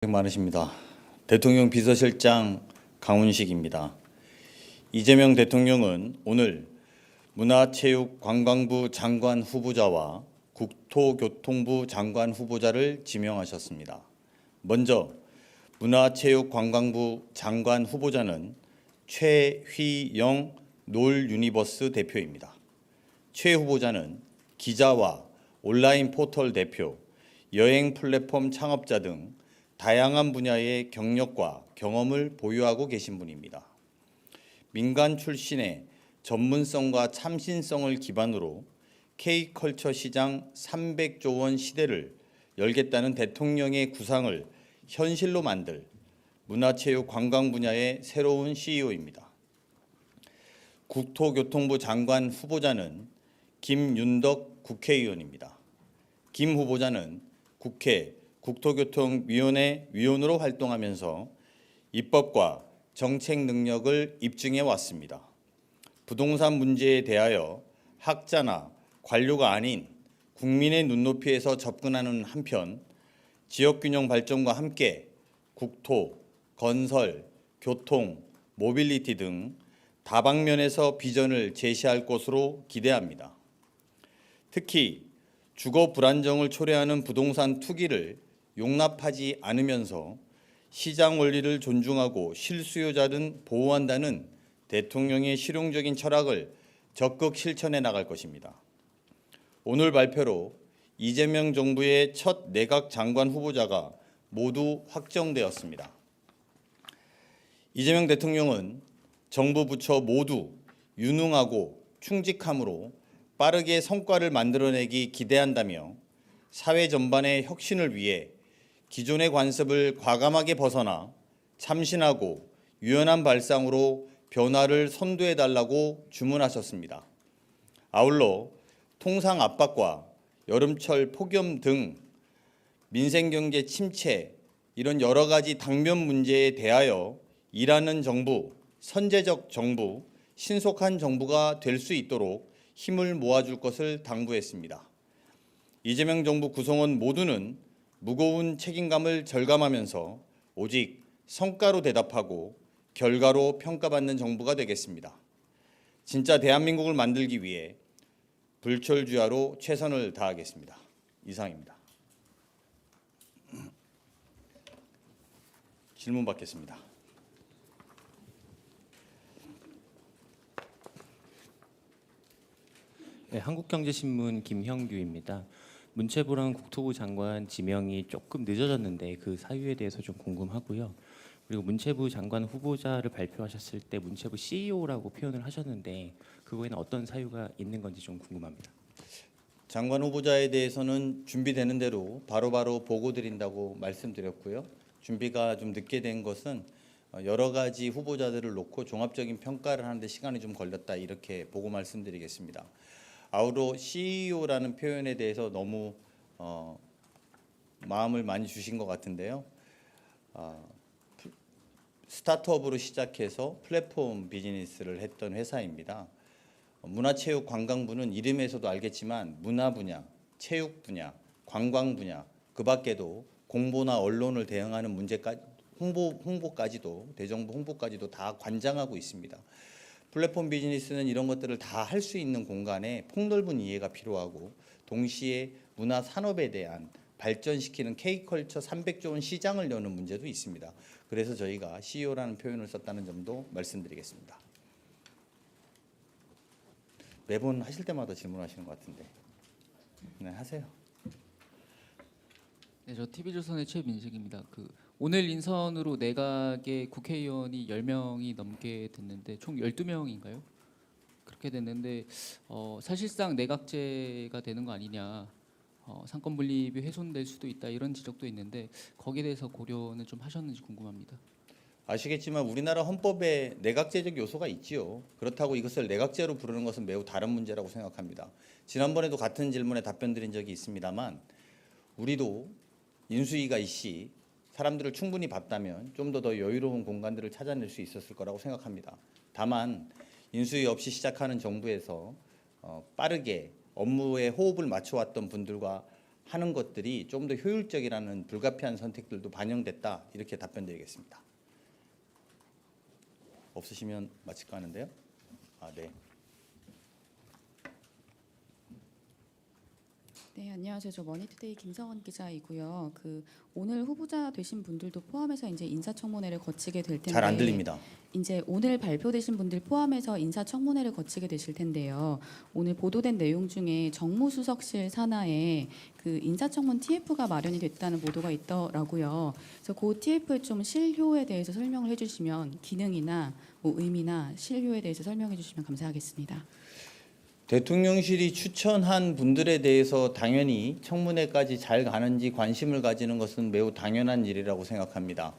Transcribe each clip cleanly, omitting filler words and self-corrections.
고생 많으십니다. 대통령 비서실장 강훈식입니다. 이재명 대통령은 오늘 문화체육관광부 장관 후보자와 국토교통부 장관 후보자를 지명하셨습니다. 먼저 문화체육관광부 장관 후보자는 최휘영 놀유니버스 대표입니다. 최 후보자는 기자와 온라인 포털 대표, 여행 플랫폼 창업자 등 다양한 분야의 경력과 경험을 보유하고 계신 분입니다. 민간 출신의 전문성과 참신성을 기반으로 K컬처 시장 300조 원 시대를 열겠다는 대통령의 구상을 현실로 만들 문화체육관광 분야의 새로운 CEO입니다. 국토교통부 장관 후보자는 김윤덕 국회의원입니다. 김 후보자는 국회 국토교통위원회 위원으로 활동하면서 입법과 정책 능력을 입증해 왔습니다. 부동산 문제에 대하여 학자나 관료가 아닌 국민의 눈높이에서 접근하는 한편 지역균형 발전과 함께 국토, 건설, 교통, 모빌리티 등 다방면에서 비전을 제시할 것으로 기대합니다. 특히 주거 불안정을 초래하는 부동산 투기를 용납하지 않으면서 시장 원리를 존중하고 실수요자는 보호한다는 대통령의 실용적인 철학을 적극 실천해 나갈 것입니다. 오늘 발표로 이재명 정부의 첫 내각 장관 후보자가 모두 확정되었습니다. 이재명 대통령은 정부 부처 모두 유능하고 충직함으로 빠르게 성과를 만들어내기 기대한다며 사회 전반의 혁신을 위해 기존의 관습을 과감하게 벗어나 참신하고 유연한 발상으로 변화를 선도해달라고 주문하셨습니다. 아울러 통상 압박과 여름철 폭염 등 민생경제 침체 이런 여러 가지 당면 문제에 대하여 일하는 정부, 선제적 정부, 신속한 정부가 될 수 있도록 힘을 모아줄 것을 당부했습니다. 이재명 정부 구성원 모두는 무거운 책임감을 절감하면서 오직 성과로 대답하고 결과로 평가받는 정부가 되겠습니다. 진짜 대한민국을 만들기 위해 불철주야로 최선을 다하겠습니다. 이상입니다. 질문 받겠습니다. 네, 한국경제신문 김형규입니다. 문체부랑 국토부 장관 지명이 조금 늦어졌는데 그 사유에 대해서 좀 궁금하고요. 그리고 문체부 장관 후보자를 발표하셨을 때 문체부 CEO라고 표현을 하셨는데 그거에는 어떤 사유가 있는 건지 좀 궁금합니다. 장관 후보자에 대해서는 준비되는 대로 바로바로 보고 드린다고 말씀드렸고요. 준비가 좀 늦게 된 것은 여러 가지 후보자들을 놓고 종합적인 평가를 하는데 시간이 좀 걸렸다 이렇게 보고 말씀드리겠습니다. 아우러 CEO라는 표현에 대해서 너무 마음을 많이 주신 것 같은데요. 스타트업으로 시작해서 플랫폼 비즈니스를 했던 회사입니다. 문화체육관광부는 이름에서도 알겠지만 문화 분야, 체육 분야, 관광 분야 그 밖에도 공보나 언론을 대응하는 문제까지 홍보까지도 대정부 홍보까지도 다 관장하고 있습니다. 플랫폼 비즈니스는 이런 것들을 다 할 수 있는 공간에 폭넓은 이해가 필요하고 동시에 문화 산업에 대한 발전시키는 K컬처 300조 원 시장을 여는 문제도 있습니다. 그래서 저희가 CEO라는 표현을 썼다는 점도 말씀드리겠습니다. 매번 하실 때마다 질문하시는 것 같은데. 네, 하세요. 네, 저 TV조선의 최민식입니다. 오늘 인선으로 내각의 국회의원이 10명이 넘게 됐는데 총 12명인가요? 그렇게 됐는데 사실상 내각제가 되는 거 아니냐, 상권 분립이 훼손될 수도 있다 이런 지적도 있는데 거기에 대해서 고려는 좀 하셨는지 궁금합니다. 아시겠지만 우리나라 헌법에 내각제적 요소가 있지요. 그렇다고 이것을 내각제로 부르는 것은 매우 다른 문제라고 생각합니다. 지난번에도 같은 질문에 답변 드린 적이 있습니다만 우리도 인수위가 이씨 사람들을 충분히 봤다면 좀 더 여유로운 공간들을 찾아낼 수 있었을 거라고 생각합니다. 다만 인수위 없이 시작하는 정부에서 빠르게 업무에 호흡을 맞춰왔던 분들과 하는 것들이 좀 더 효율적이라는 불가피한 선택들도 반영됐다 이렇게 답변드리겠습니다. 없으시면 마칠까 하는데요. 네. 네, 안녕하세요. 저 머니투데이 김성원 기자이고요. 오늘 후보자 되신 분들도 포함해서 이제 인사청문회를 거치게 될 텐데 잘 안 들립니다. 이제 오늘 발표되신 분들 포함해서 인사청문회를 거치게 되실 텐데요. 오늘 보도된 내용 중에 정무수석실 산하에 인사청문 TF가 마련이 됐다는 보도가 있더라고요. 그래서 그 TF의 좀 실효에 대해서 설명을 해주시면 기능이나 뭐 의미나 실효에 대해서 설명해 주시면 감사하겠습니다. 대통령실이 추천한 분들에 대해서 당연히 청문회까지 잘 가는지 관심을 가지는 것은 매우 당연한 일이라고 생각합니다.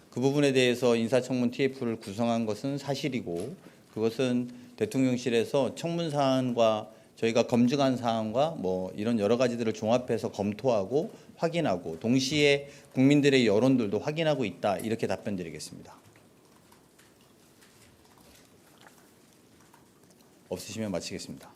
그 부분에 대해서 인사청문 TF를 구성한 것은 사실이고 그것은 대통령실에서 청문 사안과 저희가 검증한 사안과 뭐 이런 여러 가지들을 종합해서 검토하고 확인하고 동시에 국민들의 여론들도 확인하고 있다 이렇게 답변드리겠습니다. 없으시면 마치겠습니다.